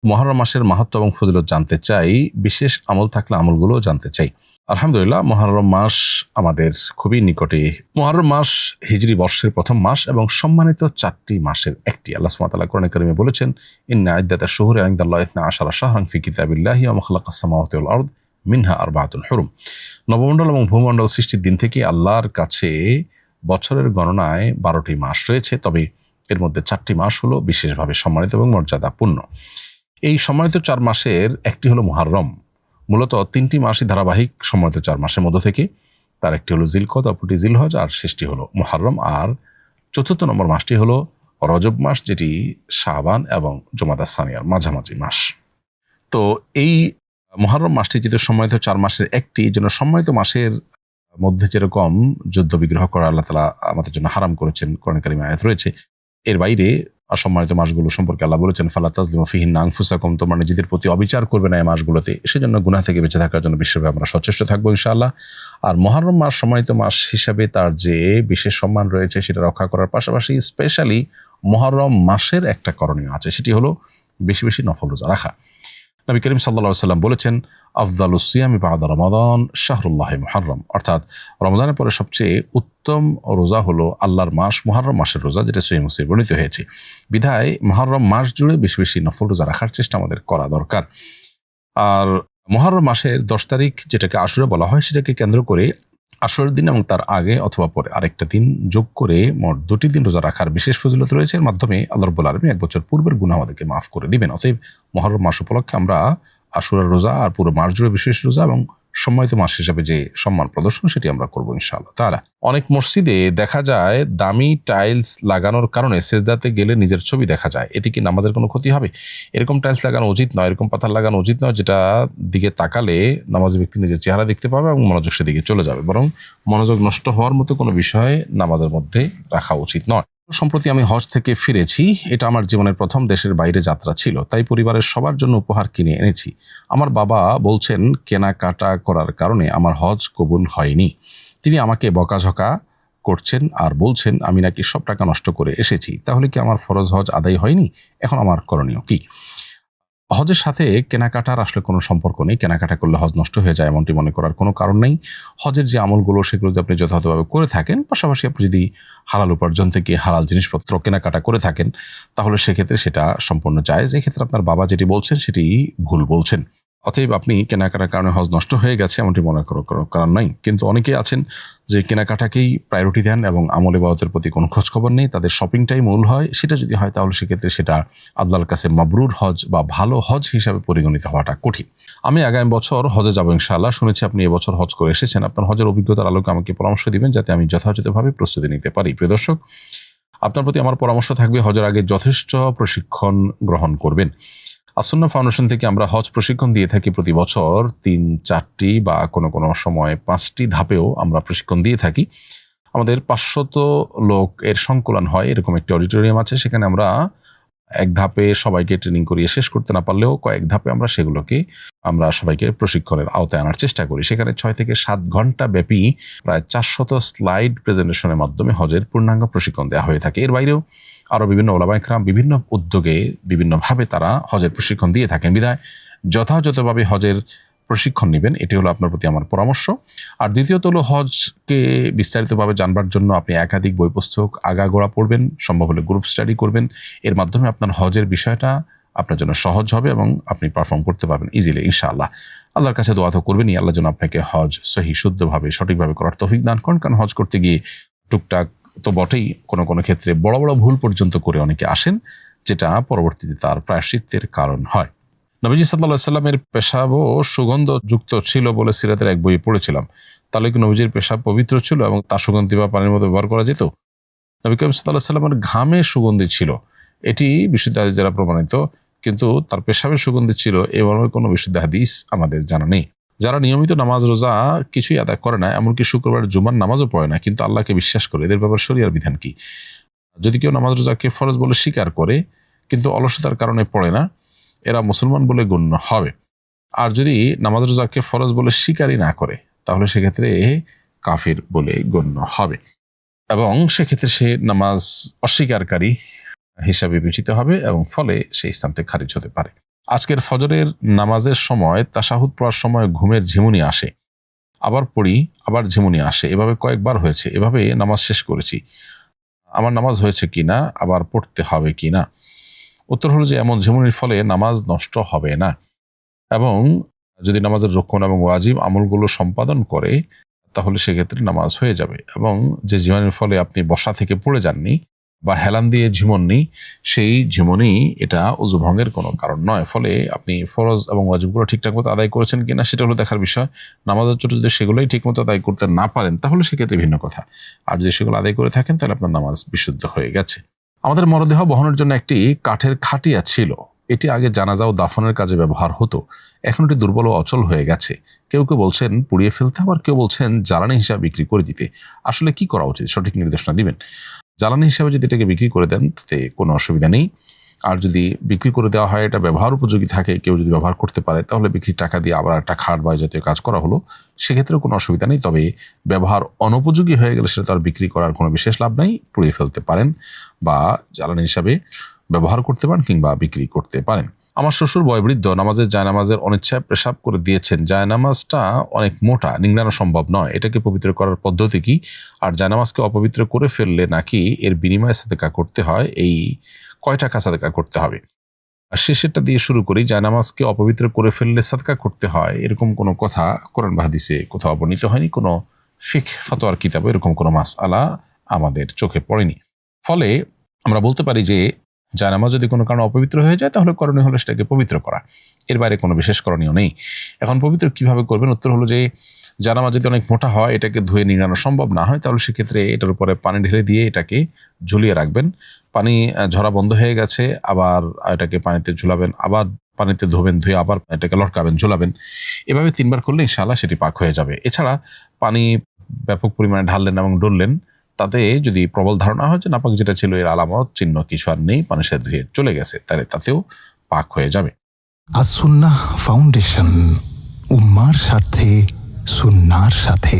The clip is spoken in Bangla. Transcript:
মুহররম মাসের মাহাত্ম্য এবং ফজিলত জানতে চাই, বিশেষ আমল থাকলে আমলগুলো জানতে চাই। আলহামদুলিল্লাহ, মুহররম মাস আমাদের খুবই নিকটে। মুহররম মাস হিজরি বর্ষের প্রথম মাস এবং সম্মানিত 4টি মাসের একটি। আল্লাহ সুবহানাহু ওয়া তাআলা কোরআনে কারিমে বলেছেন, ইন্না ইদ্দাতাশ শুহুরি ইনদাল্লাহি 12 শাহরান ফি কিতাবিল্লাহি ওয়া মা খালাকাস সামাওয়াতি ওয়াল আরদ মিনহা আরবাআতুন হুরুম। নবমণ্ডল এবং ভূমণ্ডল সৃষ্টির দিন থেকে আল্লাহর কাছে বছরের গণনায় 12টি মাস রয়েছে, তবে এর মধ্যে 4টি মাস হলো বিশেষভাবে সম্মানিত এবং মর্যাদাপূর্ণ। এই সম্মানিত 4 মাসের একটি হলো মুহররম। মূলত 3টি মাসই ধারাবাহিক সম্মানিত 4 মাসের মধ্য থেকে। তার একটি হলো জিলকদ, অপরটি জিলহজ, আর শেষটি হলো মুহররম। আর 4র্থ নম্বর মাসটি হলো রজব মাস, যেটি শাবান এবং জুমাদা সানিয়ার মাঝামাঝি মাস। তো এই মুহররম মাসটি যেহেতু সম্মানিত 4 মাসের একটি, জন্য সম্মানিত মাসের মধ্যে যেরকম যুদ্ধ বিগ্রহ করা আল্লাহ তাআলা আমাদের জন্য হারাম করেছেন, কোরআন কারিমে আয়াত রয়েছে। এর বাইরে সম্মানিত মাসগুলো সম্পর্কে আল্লাহ বলেছেন, ফালা তাজলিমু ফিহিন্না আনফুসাকুম, তোমরা নিজেদের প্রতি অবিচার করবে না এই মাসগুলোতে। সেজন্য গুনাহ থেকে বেঁচে থাকার জন্য বিশেষভাবে আমরা সচেষ্ট থাকবো ইনশাআল্লাহ। আর মুহররম মাস সম্মানিত মাস হিসাবে তার যে বিশেষ সম্মান রয়েছে সেটা রক্ষা করার পাশাপাশি স্পেশালি মুহররম মাসের একটা করণীয় আছে, সেটি হলো বেশি বেশি নফল রোজা রাখা। নবী করিম সাল্লাল্লাহু আলাইহি ওয়াসাল্লাম বলেছেন, আফদালুস সিয়ামি বা'দা রমাদান শাহরুল্লাহি মুহররম, অর্থাৎ রমজানের পরে সবচেয়ে উত্তম রোজা হলো আল্লাহর মাস মুহররম মাসের রোজা, যেটা সহিহ মুসলিমে বর্ণিত হয়েছে। বিধায় মুহররম মাস জুড়ে বেশি বেশি নফল রোজা রাখার চেষ্টা আমাদের করা দরকার। আর মুহররম মাসের 10 তারিখ, যেটাকে আশুরা বলা হয়, সেটাকে কেন্দ্র করে আশুরার দিন এবং তার আগে অথবা পরে আরেকটা দিন যোগ করে মোট 2টি দিন রোজা রাখার বিশেষ ফজিলত রয়েছে। এর মাধ্যমে আল্লাহ রাব্বুল আলামিন 1 বছর পূর্বের গুনাহ আমাদেরকে মাফ করে দিবেন। অতএব মুহররম মাস উপলক্ষে আমরা আশুরার রোজা আর পুরো মাস জুড়ে বিশেষ রোজা এবং সম্মানিত মাস হিসাবে যে সম্মান প্রদর্শন সেটি আমরা করবো ইনশাআল্লাহ তাআলা। অনেক মসজিদে দেখা যায় দামি টাইলস লাগানোর কারণে সেজদাতে গেলে নিজের ছবি দেখা যায়, এতে কি নামাজের কোনো ক্ষতি হবে? এরকম টাইলস লাগানো উচিত নয়, এরকম পাথর লাগানো উচিত নয় যেটা দিকে তাকালে নামাজি ব্যক্তি নিজের চেহারা দেখতে পাবে এবং মনোযোগ সেদিকে চলে যাবে। বরং মনোযোগ নষ্ট হওয়ার মতো কোনো বিষয় নামাজের মধ্যে রাখা উচিত নয়। সম্প্রতি আমি হজ থেকে ফিরেছি। এটা আমার জীবনের প্রথম দেশের বাইরে যাত্রা ছিল, তাই পরিবারের সবার জন্য উপহার কিনে এনেছি। আমার বাবা বলছেন কেনাকাটা করার কারণে আমার হজ কবুল হয়নি। তিনি আমাকে বকাঝকা করছেন আর বলছেন আমি নাকি সব টাকা নষ্ট করে এসেছি। তাহলে কি আমার ফরজ হজ আদায় হয়নি? এখন আমার করণীয় কি? হজের সাথে কেনাকাটার আসলে কোনো সম্পর্ক নেই। কেনাকাটা করলে হজ নষ্ট হয়ে যায় এমনটি মনে করার কোনো কারণ নেই। হজের যে আমলগুলো সেগুলো যদি আপনি যথাযথভাবে করে থাকেন, পাশাপাশি আপনি যদি হালাল উপার্জন থেকে হালাল জিনিসপত্র কেনাকাটা করে থাকেন, তাহলে সেক্ষেত্রে সেটা সম্পূর্ণ জায়েজ। এক্ষেত্রে আপনার বাবা যেটি বলছেন সেটি ভুল বলছেন। অতএব আপনি কেনাকাটার কারণে হজ নষ্ট হয়ে গেছে এমনটি মনে করার কোনো কারণ নাই। কিন্তু অনেকেই আছেন যে কেনাকাটাকেই প্রায়োরিটি দেন এবং আমল ইবাদতের প্রতি কোনো খোঁজখবর নেই, তাদের শপিংটাই মূল হয়। সেটা যদি হয় তাহলে সেক্ষেত্রে সেটা আল্লাহর কাছে মাবরুর হজ বা ভালো হজ হিসাবে পরিগণিত হওয়াটা কঠিন। আমি আগামী বছর হজে যাবো ইনশাআল্লাহ। শুনেছি আপনি এবছর হজ করে এসেছেন, আপনার হজের অভিজ্ঞতার আলোকে আমাকে পরামর্শ দিবেন যাতে আমি যথাযথভাবে প্রস্তুতি নিতে পারি। প্রিয় দর্শক, আপনার প্রতি আমার পরামর্শ থাকবে হজের আগে যথেষ্ট প্রশিক্ষণ গ্রহণ করবেন। আসন্না ফাউন্ডেশন থেকে আমরা হজ প্রশিক্ষণ দিয়ে থাকি প্রতি বছর 3-4টি বা কোনো কোনো সময় 5টি ধাপেও আমরা প্রশিক্ষণ দিয়ে থাকি। আমাদের 500 লোক এর সংকলন হয়, এরকম একটি অডিটোরিয়াম আছে। সেখানে আমরা এক ধাপে সবাইকে ট্রেনিং করিয়ে শেষ করতে না পারলেও কয়েক ধাপে আমরা সবাইকে প্রশিক্ষণের আওতায় আনার চেষ্টা করি। সেখানে 6 থেকে 7 ঘন্টা ব্যাপী প্রায় 400 স্লাইড প্রেজেন্টেশনের মাধ্যমে হজের পূর্ণাঙ্গ প্রশিক্ষণ দেওয়া হয়ে থাকে। এর বাইরেও আরও বিভিন্ন ওলামায়ে কেরাম বিভিন্ন উদ্যোগে বিভিন্নভাবে তারা হজের প্রশিক্ষণ দিয়ে থাকেন। বিধায় যথাযথভাবে হজের প্রশিক্ষণ নেবেন, এটি হলো আপনার প্রতি আমার পরামর্শ। আর দ্বিতীয়ত হলো হজকে বিস্তারিতভাবে জানবার জন্য আপনি একাধিক বই পুস্তক আগাগোড়া পড়বেন, সম্ভব হলে গ্রুপ স্টাডি করবেন। এর মাধ্যমে আপনার হজের বিষয়টা আপনার জন্য সহজ হবে এবং আপনি পারফর্ম করতে পারবেন ইজিলি ইনশাআল্লাহ। আল্লাহর কাছে দোয়া তো করবেনই, আল্লাহ যেন আপনাকে হজ সহি শুদ্ধভাবে সঠিকভাবে করার তৌফিক দান করেন। কারণ হজ করতে গিয়ে টুকটাক তো বটেই, কোনো কোনো ক্ষেত্রে বড় বড় ভুল পর্যন্ত করে অনেকে আসেন, যেটা পরবর্তীতে তার প্রায়শ্চিত্তের কারণ হয়। নবীজি সাল্লাল্লাহু আলাইহি সাল্লামের পেশাবও সুগন্ধযুক্ত ছিল বলে সিরাতের এক বইয়ে পড়েছিলাম। তাহলে কি নবীজির পেশাব পবিত্র ছিল এবং তার সুগন্ধি বা পানির মতো ব্যবহার করা যেত? নবী করিম সাল্লাল্লাহু আলাইহি সাল্লামের ঘামে সুগন্ধি ছিল, এটি বিশুদ্ধ হাদিস দ্বারা প্রমাণিত। কিন্তু তার পেশাবের সুগন্ধি ছিল এমন কোনো বিশুদ্ধ হাদিস আমাদের জানা নেই। যারা নিয়মিত নামাজ রোজা কিছুই আদায় করে না, এমনকি শুক্রবার জুমার নামাজও পড়ে না, কিন্তু আল্লাহকে বিশ্বাস করে, এদের ব্যাপারে শরিয়ার বিধান কি? যদি কেউ নামাজ রোজাকে ফরজ বলে স্বীকার করে কিন্তু অলসতার কারণে পড়ে না, এরা মুসলমান বলে গণ্য হবে। আর যদি নামাজ রোজাকে ফরজ বলে স্বীকারই না করে, তাহলে সেক্ষেত্রে কাফির বলে গণ্য হবে এবং সেক্ষেত্রে সে নামাজ অস্বীকারী হিসাবে বিবেচিত হবে এবং ফলে সে ইসলাম থেকে খারিজ হতে পারে। আজকের ফজরের নামাজের সময় তাশাহুদ পড়ার সময় ঘুমের ঝিমুনি আসে, আবার পড়ি আবার ঝিমুনি আসে, এভাবে কয়েকবার হয়েছে, এভাবে নামাজ শেষ করেছি, আমার নামাজ হয়েছে কিনা, আবার পড়তে হবে কিনা? উত্তর হলো যে এমন ঝিমুনির ফলে নামাজ নষ্ট হবে না, এবং যদি নামাজের রক্ষণ এবং ওয়াজিব আমলগুলো সম্পাদন করে তাহলে সেক্ষেত্রে নামাজ হয়ে যাবে। এবং যে ঝিমুনির ফলে আপনি বসা থেকে পড়ে যাননি বা হেলান দিয়ে ঝিমননি, সেই ঝিমনি এটা ওযু ভঙ্গের কোনো কারণ নয়। ফলে আপনি ফরজ এবং ওয়াজিবগুলো ঠিকঠাক মতো আদায় করেছেন কিনা সেটা হলো দেখার বিষয়। নামাজের জন্য যদি সেগুলোই ঠিকমতো আদায় করতে না পারেন তাহলে সেক্ষেত্রে ভিন্ন কথা, আর যদি সেগুলো আদায় করে থাকেন তাহলে আপনার নামাজ বিশুদ্ধ হয়ে গেছে। আমাদের মরদেহ বহনের জন্য একটি কাঠের খাটিয়া ছিল, এটি আগে জানাজা ও দাফনের কাজে ব্যবহার হতো, এখন এটি দুর্বল ও অচল হয়ে গেছে। কেউ কেউ বলছেন পুড়িয়ে ফেলতে, আবার কেউ বলছেন জ্বালানি হিসাবে বিক্রি করে দিতে। আসলে কি করা উচিত, সঠিক নির্দেশনা দিবেন। জ্বালানি হিসাবে যদি এটাকে বিক্রি করে দেন তাতে কোনো অসুবিধা নেই, আর যদি বিক্রি করে দেওয়া হয় এটা ব্যবহার উপযোগী থাকে, কেউ যদি ব্যবহার করতে পারে, তাহলে বিক্রির টাকা দিয়ে আবার একটা খাট বা জাতীয় কাজ করা হলো, সেক্ষেত্রেও কোনো অসুবিধা নেই। তবে ব্যবহার অনুপযোগী হয়ে গেলে সেটা তার বিক্রি করার কোনো বিশেষ লাভ নেই, পুড়িয়ে ফেলতে পারেন বা জ্বালানি হিসাবে ব্যবহার করতে পারেন কিংবা বিক্রি করতে পারেন। আমার শ্বশুর বয়োবৃদ্ধ, নামাজের জায়নামাজের অনিচ্ছায় পেশাব করে দিয়েছেন, জায়নামাজটা অনেক মোটা, নিংড়ানো সম্ভব নয়, এটাকে পবিত্র করার পদ্ধতি কি? আর জায়নামাজকে অপবিত্র করে ফেললে নাকি এর বিনিময়ে সাদেকা করতে হয়, এই কয় টাকা সাদেকা করতে হবে? আর শেষেরটা দিয়ে শুরু করি। জায়নামাজকে অপবিত্র করে ফেললে সাদকা করতে হয় এরকম কোনো কথা কোরআন বা হাদিসে কোথাও বর্ণিত হয়নি, কোনো ফিকহ ফাতোয়ার কিতাবে এরকম কোনো মাসআলা আমাদের চোখে পড়েনি। ফলে আমরা বলতে পারি যে জায়নামাজ যদি কোনো কারণে অপবিত্র হয়ে যায় তাহলে করণীয় হলো সেটাকে পবিত্র করা, এর বাইরে কোনো বিশেষ করণীয় নেই। এখন পবিত্র কিভাবে করবেন? উত্তর হলো যে জায়নামাজ যদি অনেক মোটা হয়, এটাকে ধুয়ে নিংড়ানো সম্ভব না হয়, তাহলে সেক্ষেত্রে এটার উপরে পানি ঢেলে দিয়ে এটাকে ঝুলিয়ে রাখবেন। পানি ঝরা বন্ধ হয়ে গেছে, আবার এটাকে পানিতে ঝুলাবেন, আবার পানিতে ধোবেন, ধুয়ে আবার এটাকে লটকাবেন, ঝুলাবেন। এভাবে 3 বার করলে ইনশাআল্লাহ সেটি পাক হয়ে যাবে। এছাড়া পানি ব্যাপক পরিমাণে ঢাললেন এবং ডললেন, তাতে যদি প্রবল ধারণা হয় যে নাপাক যেটা ছিল এর আলামত চিহ্ন কিছু আর নেই, পানি সে ধুয়ে চলে গেছে, তাহলে তাতেও পাক হয়ে যাবে। আস সুন্নাহ ফাউন্ডেশন, উম্মার স্বার্থে সুন্নাহর সাথে।